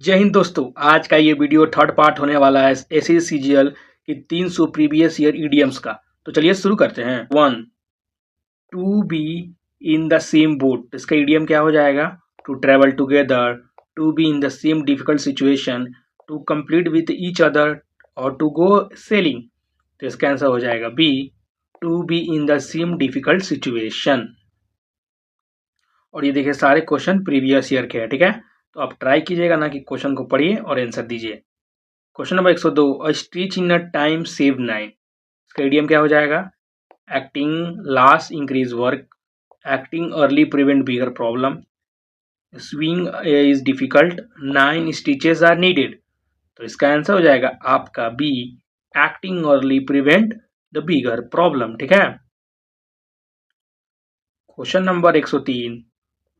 जय हिंद दोस्तों। आज का ये वीडियो थर्ड पार्ट होने वाला है एसएससीजीएल की 300 प्रीवियस ईयर ईडीएम्स का। तो चलिए शुरू करते हैं। 1 to be in the same boat, इसका ईडीएम क्या हो जाएगा? To travel together, to be in the same difficult situation, to complete with each other और टू गो सेलिंग। तो इसका आंसर हो जाएगा B, to be in the same difficult situation. और ये देखिए सारे क्वेश्चन प्रीवियस ईयर के हैं, ठीक है। तो आप ट्राई कीजिएगा ना कि क्वेश्चन को पढ़िए और आंसर दीजिए। Question number 102, a stitch in a time save 9, इसका ईडीएम क्या हो जाएगा? Acting last increase work, acting early prevent bigger problem, swing is difficult, 9 stitches are needed. तो इसका आंसर हो जाएगा आपका B, acting early prevent the bigger problem, ठीक है। Question number 103,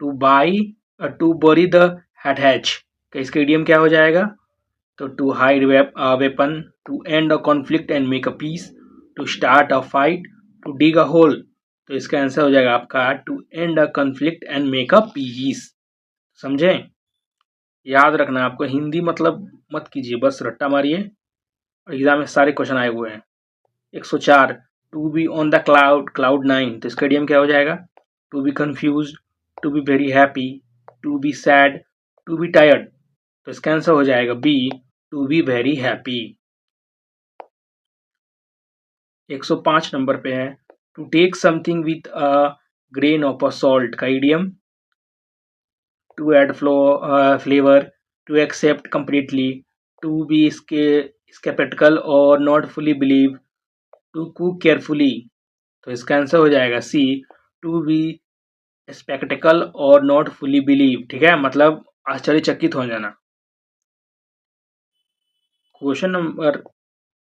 to buy to bury the hatch, का इसका idiom क्या हो जाएगा? तो to hide weapon, to end a conflict and make a peace, to start a fight, to dig a hole. तो इसका आंसर हो जाएगा आपका to end a conflict and make a peace. समझे? याद रखना, आपको हिंदी मतलब मत कीजिए, बस रट्टा मारिए। एग्जाम में सारे क्वेश्चन आए हुए हैं। 104, to be on the cloud 9, तो इसका ईडीएम क्या हो जाएगा? To be confuse, to be very happy, to be sad, to be tired. तो इसका आंसर हो जाएगा B, to be very happy. 105 number पे है, to take something with a grain of a salt, का idiom to add flavour, to accept completely, to be sceptical और not fully believe, to cook carefully. तो इसका answer हो जाएगा C, to be skeptical और not fully believe, ठीक है, मतलब आश्चर्यचकित हो जाना। Question number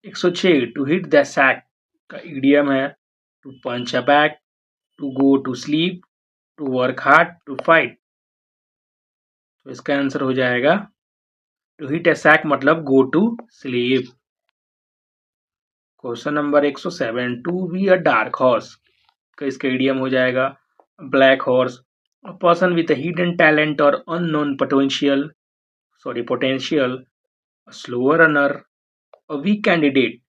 106, to hit the sack, का ईडीएम है to punch a bag, to go to sleep, to work hard, to fight. तो इसका आंसर हो जाएगा टू हिट अ सैक मतलब go to sleep. Question number 107, to be a dark horse, का इसका idiom हो जाएगा black horse, a person with a hidden talent और unknown potential, slower runner, a weak candidate.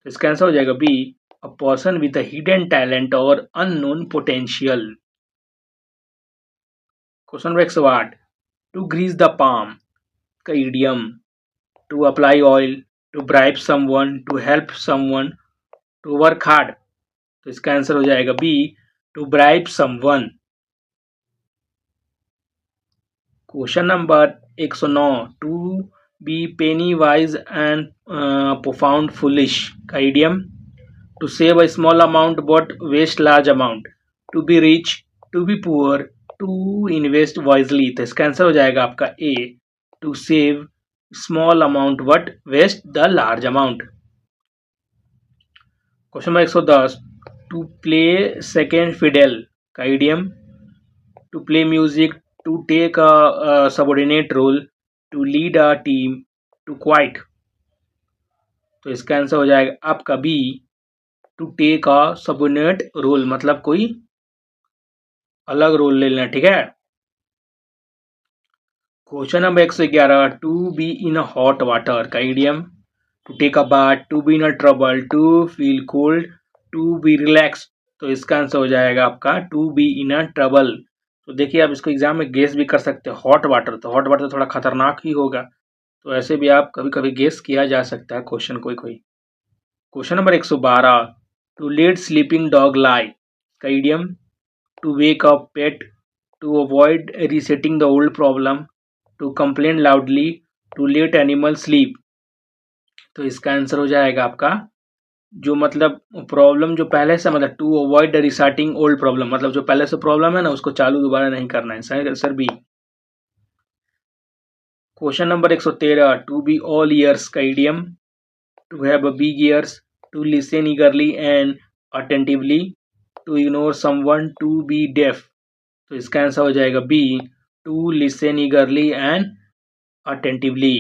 तो इसका आंसर हो जाएगा B, a person with a hidden talent और unknown potential. Question number 108, to grease the palm, का idiom to apply oil, to bribe someone, to help someone, to work hard. तो इसका answer हो जाएगा B, to bribe someone. Question number 109, to be penny wise and profound foolish, का idiom to save a small amount but waste large amount, to be rich, to be poor, to invest wisely. तो इसका answer हो जाएगा आपका A, to save small amount but waste the large amount. Question number 110, to play second fiddle, का idiom to play music, to take a subordinate role, to lead a team, to quite. तो इसका answer हो जाएगा आपका B, to take a subordinate role मतलब कोई अलग role ले लेना, ठीक है। Question number 111, to be in a hot water, का idiom to take a bath, to be in a trouble, to feel cold, to be relax. तो इसका आंसर हो जाएगा आपका to be in a trouble. तो देखिए आप इसको एग्जाम में गेस भी कर सकते हो, हॉट वाटर, तो हॉट वाटर थोड़ा खतरनाक ही होगा, तो ऐसे भी आप कभी कभी गेस किया जा सकता है क्वेश्चन कोई कोई। Question number 112, to let sleeping dog lie, का idiom to wake up pet, to avoid resetting the old problem, to complain loudly, to let animal sleep. तो इसका आंसर हो जाएगा आपका जो मतलब प्रॉब्लम जो पहले से मतलब टू अवॉइड रिसार्टिंग ओल्ड प्रॉब्लम, मतलब जो पहले से प्रॉब्लम है ना उसको चालू दोबारा नहीं करना है, सही answer B. Question number 113, to be all ears, का idiom to have a big ears, to listen eagerly and attentively, to ignore someone, to be deaf. तो इसका आंसर हो जाएगा B, to listen eagerly and attentively.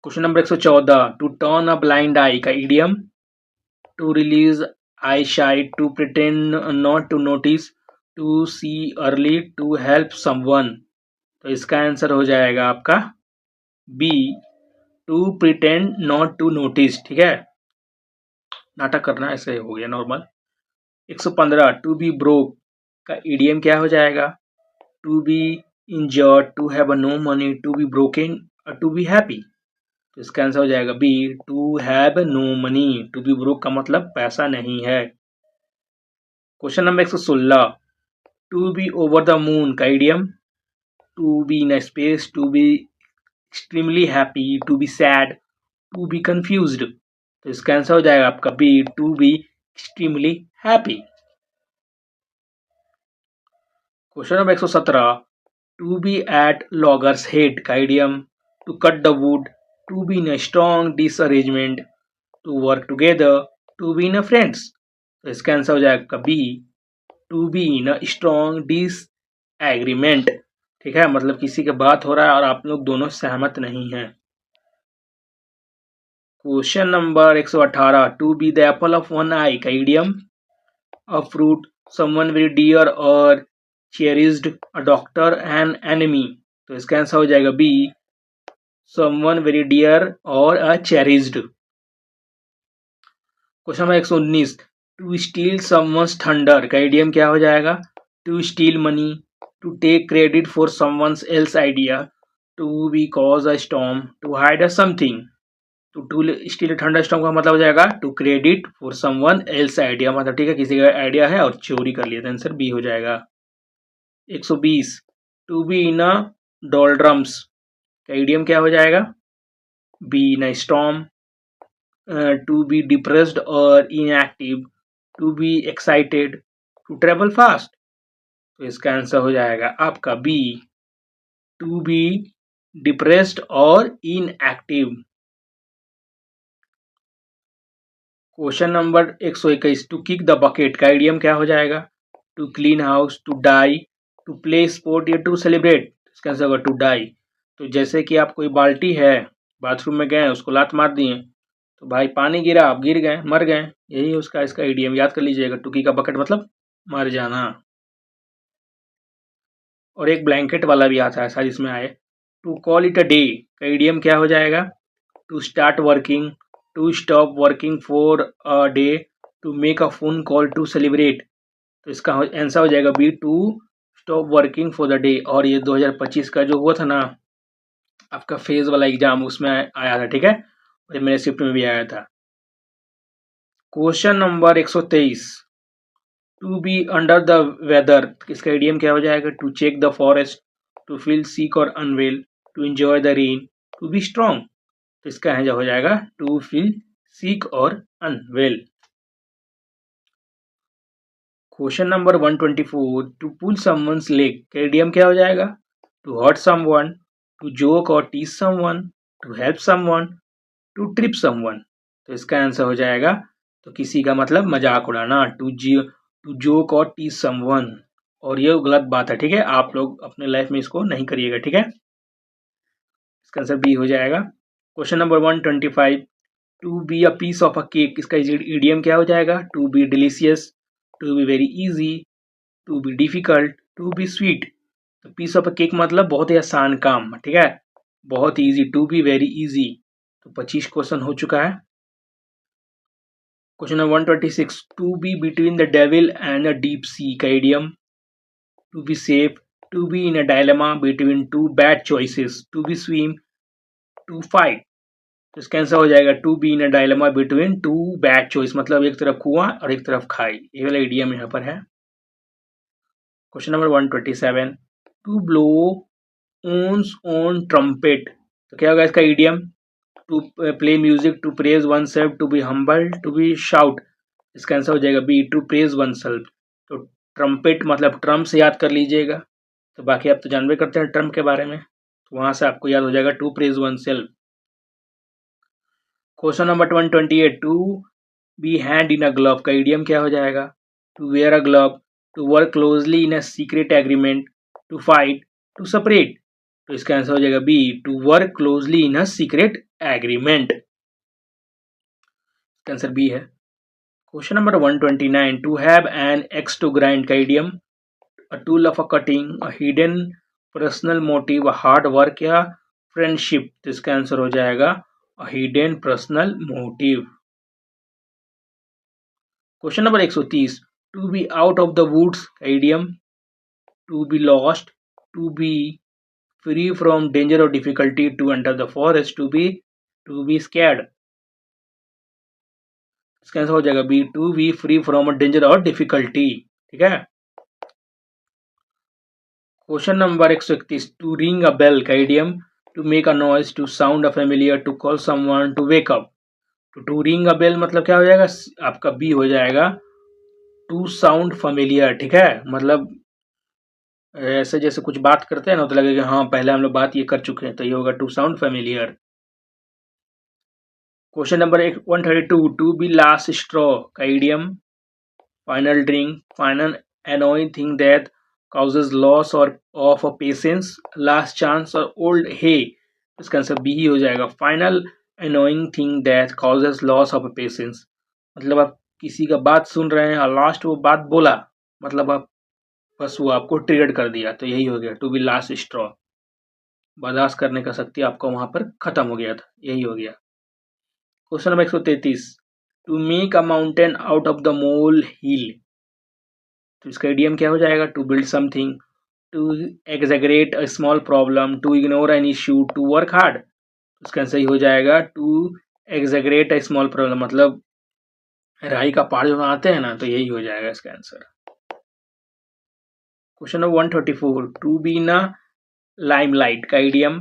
Question number 114, to turn a blind eye, का idiom to release eyesight, to pretend not to notice, to see early, to help someone. तो इसका answer हो जाएगा आपका B, to pretend not to notice. ठीक है, नाटक करना, ऐसे हो गया नॉर्मल। 115 टू बी ब्रोक का ईडीएम क्या हो जाएगा? To be injured, to have no money, to be broken और टू बी हैप्पी। तो इसका आंसर हो जाएगा B, to have no money. To be broke का मतलब पैसा नहीं है। Question number 116 to be over the moon का idiom, to be in space, to be extremely happy, to be sad, to be confused. तो इसका आंसर हो जाएगा आपका B, to be extremely happy. Question number 117 to be at loggers head का idiom, to cut the wood, to be in a strong disarrangement, to work together, to be in a friends. तो इसका answer हो जाएगा B, to be in a strong disagreement. ठीक है, मतलब किसी के बात हो रहा है और आप लोग दोनों सहमत नहीं हैं। Question number 118 to be the apple of one eye का idiom, a fruit, someone very dear और cherished, a doctor, an enemy. तो इसका आंसर हो जाएगा बी, समवन वेरी डियर और a cherished. Question number 119 to steal someone's thunder का idiom क्या हो जाएगा? To steal money, to take credit for someone's else idea, to be cause a storm, to hide a something. तो to steal thunder storm का मतलब हो जाएगा to credit for someone else idea, मतलब ठीक है किसी का आइडिया है और चोरी कर लिया। तो आंसर बी हो जाएगा। 120 टू बी इन अ डोल्ड्रम्स का ईडियम क्या हो जाएगा? B in a storm, to be depressed और inactive, to be excited, to travel fast. तो इसका आंसर हो जाएगा आपका बी, टू बी डिप्रेस्ड और inactive. Question number 121 to kick the bucket का ईडियम क्या हो जाएगा? To clean house, to die, to play sport या टू सेलिब्रेट। इसका आंसर होगा टू डाई। तो जैसे कि आप कोई बाल्टी है, बाथरूम में गए, उसको लात मार दिए, तो भाई पानी गिरा, आप गिर गए, मर गए, यही उसका इसका ईडियम याद कर लीजिएगा। टू किक द बकेट मतलब मर जाना। और एक ब्लैंकेट वाला भी आता है शायद इसमें आए, to call it a day का ईडियम क्या हो जाएगा? To start working, to stop working for a day, to make a phone call, to celebrate. तो इसका आंसर हो जाएगा B, to stop working for the day. और ये 2025 का जो हुआ था ना आपका फेज वाला एग्जाम, उसमें आया था। ठीक है, और ये मेरे शिफ्ट में भी आया था। Question number 123 to be under the weather, इसका ईडियम क्या हो जाएगा? To check the forest, to feel sick और unwell, to enjoy the rain, to be strong. तो इसका आंसर हो जाएगा टू फील सीक और unwell. Question number 124 to pull someone's leg का ईडियम क्या हो जाएगा? To hurt someone, to joke और tease someone, to help someone, to trip someone. तो इसका आंसर हो जाएगा, तो किसी का मतलब मजाक उड़ाना, टू जोक और टीज समवन। और ये गलत बात है। ठीक है, आप लोग अपने लाइफ में इसको नहीं करिएगा। ठीक है, इसका आंसर बी हो जाएगा। Question number 125 to be a piece of a cake, इसका ईडियम क्या हो जाएगा? To be delicious, to be very easy, to be difficult, to be sweet. तो पीस ऑफ अ केक मतलब बहुत ही आसान काम। ठीक है, बहुत easy, to be very easy. तो 25 क्वेश्चन हो चुका है। Question number 126 to be between the devil and the deep sea का idiom, to be safe, to be in a dilemma between two bad choices, to be swim, to fight. तो इसका answer हो जाएगा to be in a dilemma between two bad choice, मतलब एक तरफ कुआं और एक तरफ खाई। ये वाला ईडियम यहाँ पर है। Question number 127 to blow one's own trumpet, तो क्या होगा इसका idiom? To play music, to praise one self, to be humble, to be shout. इसका आंसर हो जाएगा B, to praise one self. तो ट्रम्पेट मतलब ट्रम्प से याद कर लीजिएगा, तो बाकी आप तो जानबे करते हैं ट्रम्प के बारे में, तो वहां से आपको याद हो जाएगा to praise one self. Question number 128 to be hand in a glove का ईडियम क्या हो जाएगा? To wear a glove, to work closely in a secret agreement, to fight, to separate. तो इसका आंसर हो जाएगा B, to work closely in a secret agreement. इसका answer B है। Question number 129 to have an axe to grind का idiom, a tool of a cutting, a hidden personal motive, hard work या friendship, तो इसका answer हो जाएगा hidden personal motive. Question number 130, to be out of the woods का idiom, to be lost, to be free from danger और difficulty, to enter the forest, to be scared, इसका answer हो जाएगा B, to be free from danger और difficulty. ठीक है। Question number 131, to ring a bell का idiom, to make a noise, to sound a familiar, to call someone, to wake up. तो to ring a bell मतलब क्या हो जाएगा, आपका बी हो जाएगा टू साउंड फेमिलियर। ठीक है, मतलब ऐसे जैसे कुछ बात करते हैं ना तो लगेगा हाँ पहले हम लोग बात ये कर चुके हैं, तो ये होगा to sound familiar. Question number 132, to be last straw का idiom, final drink, final annoying thing that causes loss or of a patience, last chance और old hay, इसका आंसर बी ही हो जाएगा, final annoying thing that causes loss of a patience। मतलब आप किसी का बात सुन रहे हैं और लास्ट वो बात बोला, मतलब आप बस वो आपको ट्रिगर कर दिया, तो यही हो गया टू बी लास्ट स्ट्रॉ। बर्दाश्त करने का शक्ति आपका वहां पर खत्म हो गया था, यही हो गया। Question number 133, to make a mountain out of the molehill, तो इसका इडियम क्या हो जाएगा, to build something, to exaggerate a small problem, to ignore an issue, to work hard, इसका आंसर ही हो जाएगा to exaggerate a small problem, मतलब राई का पहाड़ जो बनाते हैं ना, तो यही हो जाएगा इसका answer. Question number 134, to be in limelight का idiom,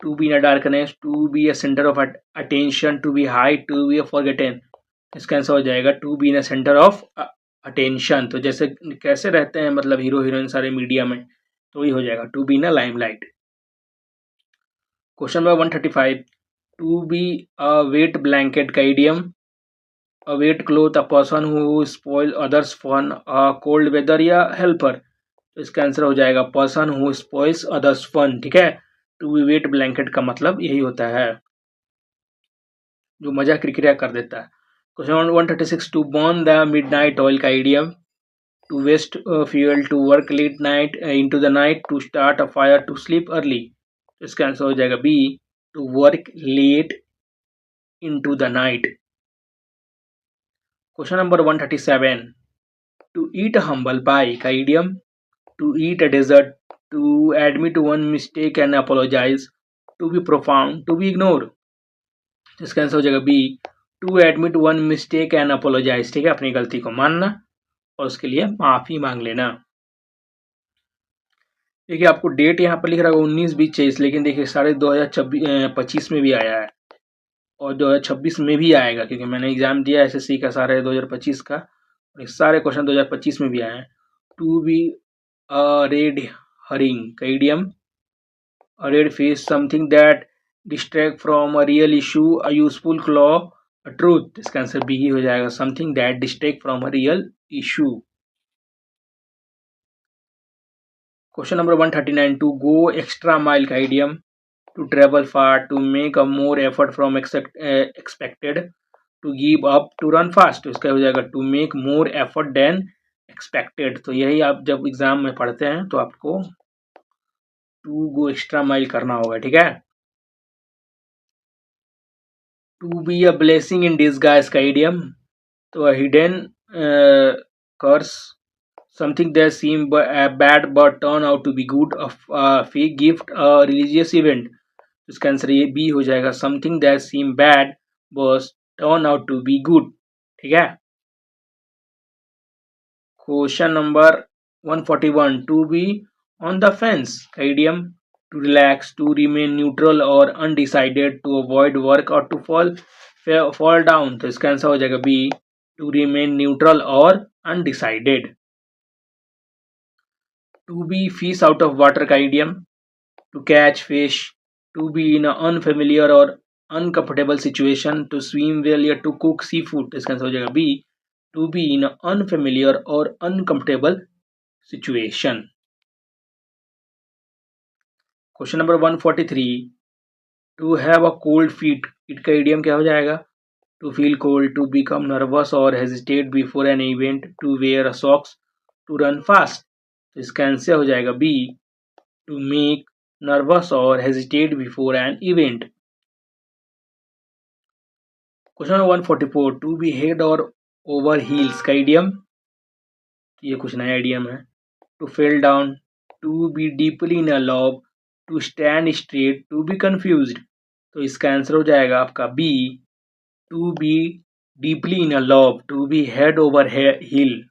to be in darkness, to be a centre of attention, to be hide, to be forgotten, इसका आंसर हो जाएगा to be in centre of attention. तो जैसे कैसे रहते हैं मतलब हीरो हीरोइन सारे मीडिया में, तो वही हो जाएगा to be in limelight. Question number 135, to be a wet blanket का idiom, a wet cloth, a person who spoil others fun, a cold weather या हेल्पर, तो इसका आंसर हो जाएगा person who spoils others fun. ठीक है, to be wait blanket का मतलब यही होता है, जो मजा किरकिरा कर देता है। Question 136, to burn the midnight oil का idiom, to waste fuel, to work late night into the night, to start a fire, to sleep early, तो इसका आंसर हो जाएगा B, to work late into the night. Question number 137, to eat humble pie का idiom, to eat a dessert, to admit one mistake and apologise, to be profound, to be ignore, इसका answer हो जाएगा B, to admit one mistake and apologise. ठीक है, अपनी गलती को मानना और उसके लिए माफी मांग लेना। देखिए आपको डेट यहाँ पर लिख रहा है 19-20-23, लेकिन देखिए साढ़े 2025 में भी आया है और 2026 में भी आएगा, क्योंकि मैंने एग्जाम दिया एसएससी का सारे 2025 का, और सारे क्वेश्चन 2025 में भी आए हैं। To be a red herring का idiom, a red fish, something that distract from a real issue, a useful clue, a truth, इसका आंसर बी ही हो जाएगा, something that distract from a real issue. Question number 139, to go extra mile का idiom, to travel far, to make a more effort from expected, to give up, to run fast, तो इसका हो जाएगा to make more effort than expected। तो यही आप जब exam में पढ़ते हैं तो आपको to go extra mile करना होगा। ठीक है, to be a blessing in disguise का idiom, तो a hidden curse, something that seem bad but turn out to be good, a fake gift, a religious event, इसका आंसर ये B हो जाएगा, something that seem bad but turn out to be good. ठीक है, question number 141, to be on the fence का idiom, to relax, to remain neutral और undecided, to avoid work और to fall down, तो इसका answer हो जाएगा B, to remain neutral और undecided. To be fish out of water का idiom, to catch fish, to be in an unfamiliar or uncomfortable situation, to swim well या to cook seafood, इसका answer हो जाएगा B, to be in an unfamiliar or uncomfortable situation। Question number 143, to have a cold feet, इसका idiom क्या हो जाएगा, to feel cold, to become nervous or hesitate before an event, to wear a socks, to run fast, तो इसका answer हो जाएगा B, to make nervous or hesitate before an event. Question number 144, to be head और over heels का idiom, ये कुछ नया idiom है. To fell down, to be deeply in a love, to stand straight, to be confused. तो इसका answer हो जाएगा आपका B, to be deeply in a love, to be head over hill.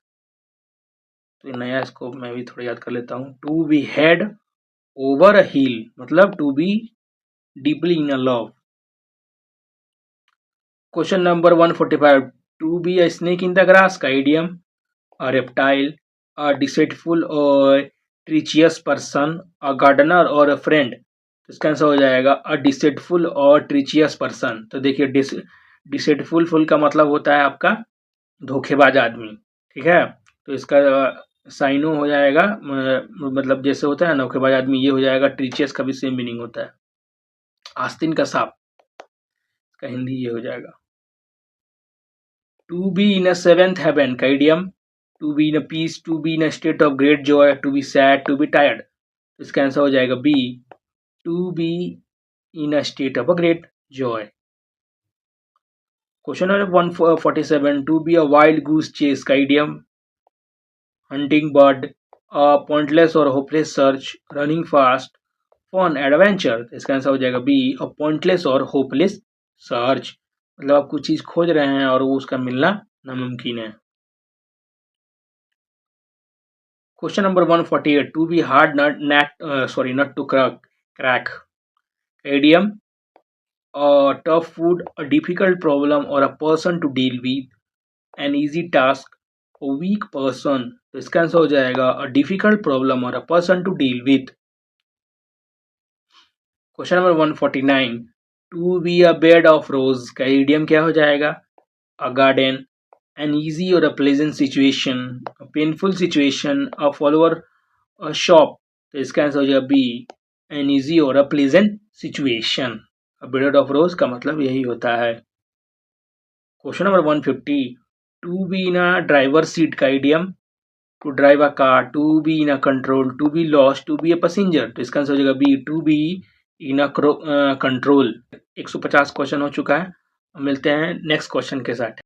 तो नया इसको मैं भी थोड़ा याद कर लेता हूँ. To be head over a hill मतलब to be deeply in a love. Question number 145, to be a snake in the grass का idiom, a reptile, a deceitful और ट्रीचियस पर्सन, अ गार्डनर और अ फ्रेंड. तो इसका answer हो जाएगा अ deceitful और treacherous person. तो देखिए डिसेटफुल फुल का मतलब होता है आपका धोखेबाज आदमी, ठीक है. तो इसका साइनो हो जाएगा, मतलब जैसे होता है धोखेबाज आदमी, ये हो जाएगा. ट्रीचियस का भी सेम मीनिंग होता है, आस्तीन का सांप का हिंदी ये हो जाएगा. To be in a seventh heaven का idiom, to be in a peace, to be in a state of great joy, to be sad, to be tired. इसका आंसर हो जाएगा B, to be in a state of a great joy. Question number 147, to be a wild goose chase का idiom, hunting bird, pointless और hopeless search, running fast, fun adventure. इसका answer हो जाएगा B, अ pointless और hopeless search. मतलब आप कुछ चीज खोज रहे हैं और वो उसका मिलना नामुमकिन है. Question number 148, to be hard nut to crack. Idiom, a tough food, a difficult problem or a person to deal with, an easy task, a weak person. तो इसका आंसर हो जाएगा a difficult problem or a person to deal with. Question number 149, to be a bed of rose का idiom क्या हो जाएगा, a garden, an easy or a pleasant situation, a painful situation, a follower, a shop. तो इसका answer हो जाएगा B, an easy or a pleasant situation. A bed of rose का मतलब यही होता है. Question number 150, to be in a driver seat का idiom, to drive a car, to be in a control, to be lost, to be a passenger. तो इसका answer हो जाएगा B, to be in a control. 150 question हो चुका है. मिलते हैं नेक्स्ट क्वेश्चन के साथ.